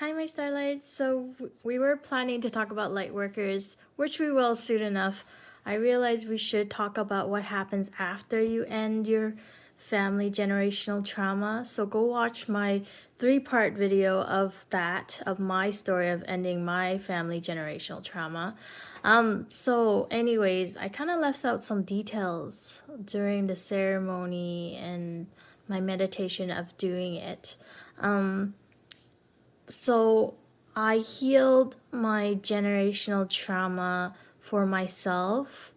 Hi, my starlights. We were planning to talk about light workers, which we will soon enough. I realized we should talk about what happens after you end your family generational trauma. So go watch my 3-part video of that, of my story of ending my family generational trauma. Anyways, I kind of left out some details during the ceremony and my meditation of doing it. So I healed my generational trauma for myself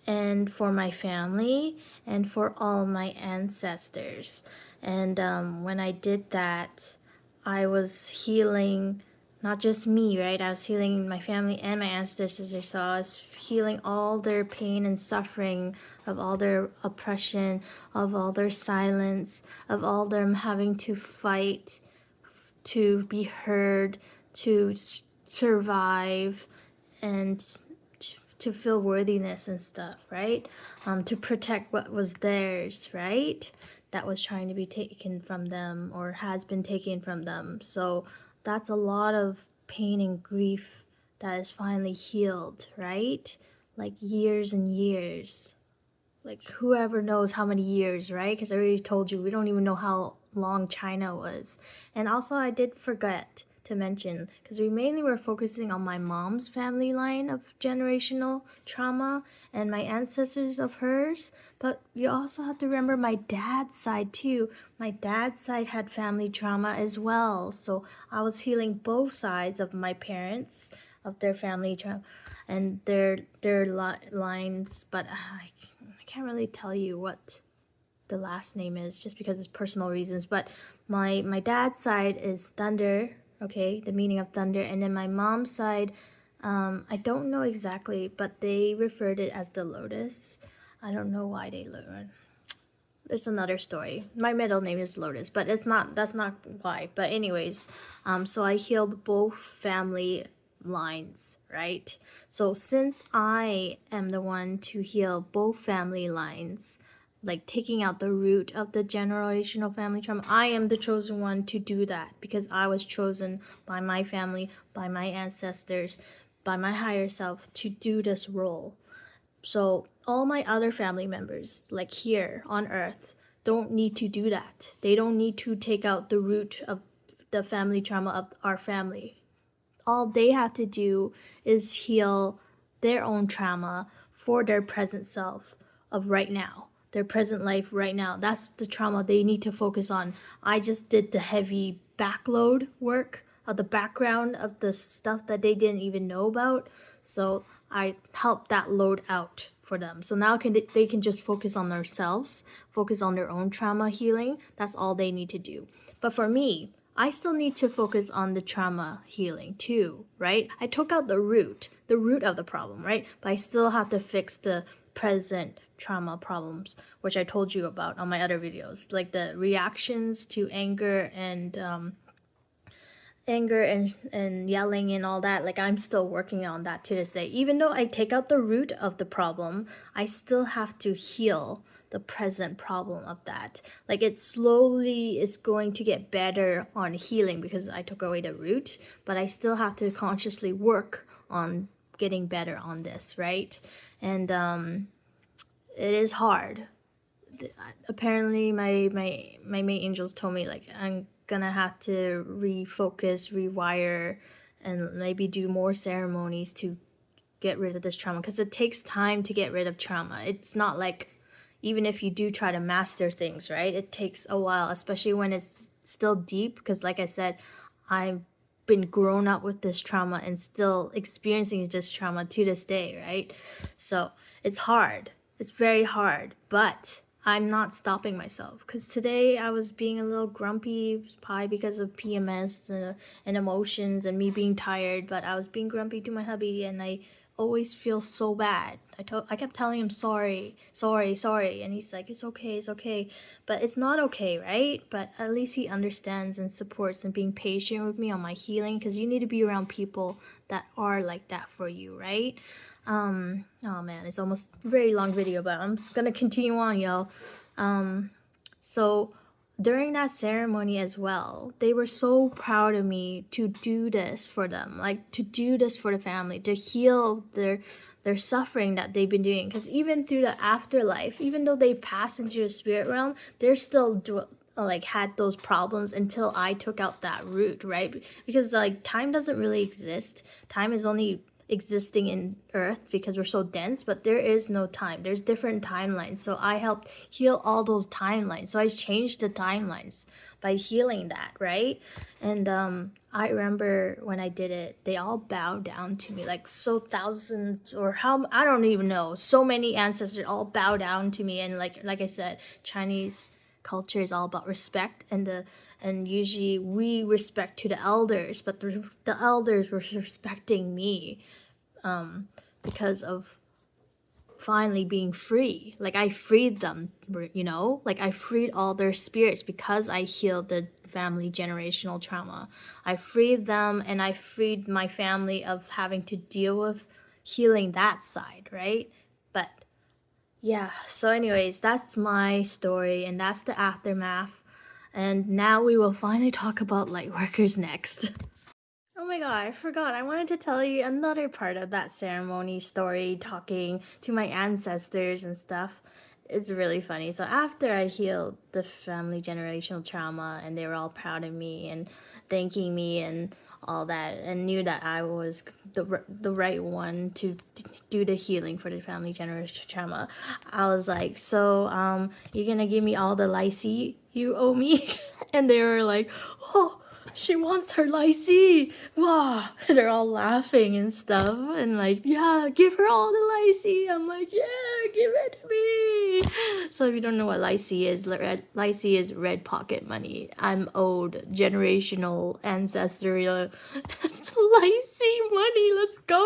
and for my family and for all my ancestors. And when I did that, I was healing not just me, right? I was healing my family and my ancestors. So I was healing all their pain and suffering, of all their oppression, of all their silence, of all them having to fight to be heard, to survive, and to feel worthiness and stuff, right? To protect what was theirs, right? That was trying to be taken from them or has been taken from them. So that's a lot of pain and grief that is finally healed, right? Like years and years. Like whoever knows how many years, right? Because I already told you we don't even know how long China was. And also I did forget to mention, because we mainly were focusing on my mom's family line of generational trauma and my ancestors of hers, but you also have to remember my dad's side too. My dad's side had family trauma as well, so I was healing both sides of my parents, of their family trauma and their lines, but I can't really tell you what the last name is just because it's personal reasons. But my dad's side is thunder, okay, the meaning of thunder, and then my mom's side, I don't know exactly, but they referred it as the lotus. I don't know why they learn. It's another story. My middle name is Lotus, but that's not why. But anyways, so I healed both family lines, right? So since I am the one to heal both family lines, like taking out the root of the generational family trauma, I am the chosen one to do that because I was chosen by my family, by my ancestors, by my higher self to do this role. So all my other family members, like here on earth, don't need to do that. They don't need to take out the root of the family trauma of our family. All they have to do is heal their own trauma for their present self of right now, their present life right now. That's the trauma they need to focus on. I just did the heavy backload work of the background of the stuff that they didn't even know about. So I helped that load out for them. So now they can just focus on themselves, focus on their own trauma healing. That's all they need to do. But for me, I still need to focus on the trauma healing too, right? I took out the root of the problem, right? But I still have to fix the present trauma problems, which I told you about on my other videos, like the reactions to anger and yelling and all that. Like I'm still working on that to this day. Even though I take out the root of the problem, I still have to heal the present problem of that. Like it slowly is going to get better on healing because I took away the root, but I still have to consciously work on getting better on this, right? And it is hard. Apparently my main angels told me like I'm gonna have to refocus, rewire, and maybe do more ceremonies to get rid of this trauma because it takes time to get rid of trauma. It's not like even if you do try to master things, right? It takes a while, especially when it's still deep because like I said, I've been grown up with this trauma and still experiencing this trauma to this day, right? So it's hard. It's very hard, but I'm not stopping myself because today I was being a little grumpy pie because of PMS and emotions and me being tired, but I was being grumpy to my hubby and I always feel so bad. I kept telling him sorry, and he's like it's okay, but it's not okay, right? But at least he understands and supports and being patient with me on my healing because you need to be around people that are like that for you, right? Oh man, it's almost a very long video, but I'm just gonna continue on, y'all. So during that ceremony as well, they were so proud of me to do this for them, like to do this for the family, to heal their suffering that they've been doing. Because even through the afterlife, even though they passed into the spirit realm, they're still like had those problems until I took out that root, right? Because like time doesn't really exist. Time is only existing in earth because we're so dense, but there is no time. There's different timelines, so I helped heal all those timelines. So I changed the timelines by healing that, right? And I remember when I did it, they all bowed down to me, like so thousands, or how, I don't even know, so many ancestors all bow down to me. And like I said, Chinese culture is all about respect, and usually we respect to the elders, but the elders were respecting me because of finally being free. Like I freed them, like I freed all their spirits because I healed the family generational trauma. I freed them, and I freed my family of having to deal with healing that side, right? But yeah, so anyways, that's my story, and that's the aftermath. And now we will finally talk about light workers next. Oh my god, I forgot. I wanted to tell you another part of that ceremony story, talking to my ancestors and stuff. It's really funny. So after I healed the family generational trauma, and they were all proud of me and thanking me and all that, and knew that I was the right one to do the healing for the family generational trauma, I was like, so you're gonna give me all the lycee you owe me? And they were like, oh, she wants her lycee. Wow. They're all laughing and stuff. And like, yeah, give her all the lycee. I'm like, yeah, give it to me. So if you don't know what lycee is, lycee is red pocket money. I'm owed generational ancestral lycee money. Let's go.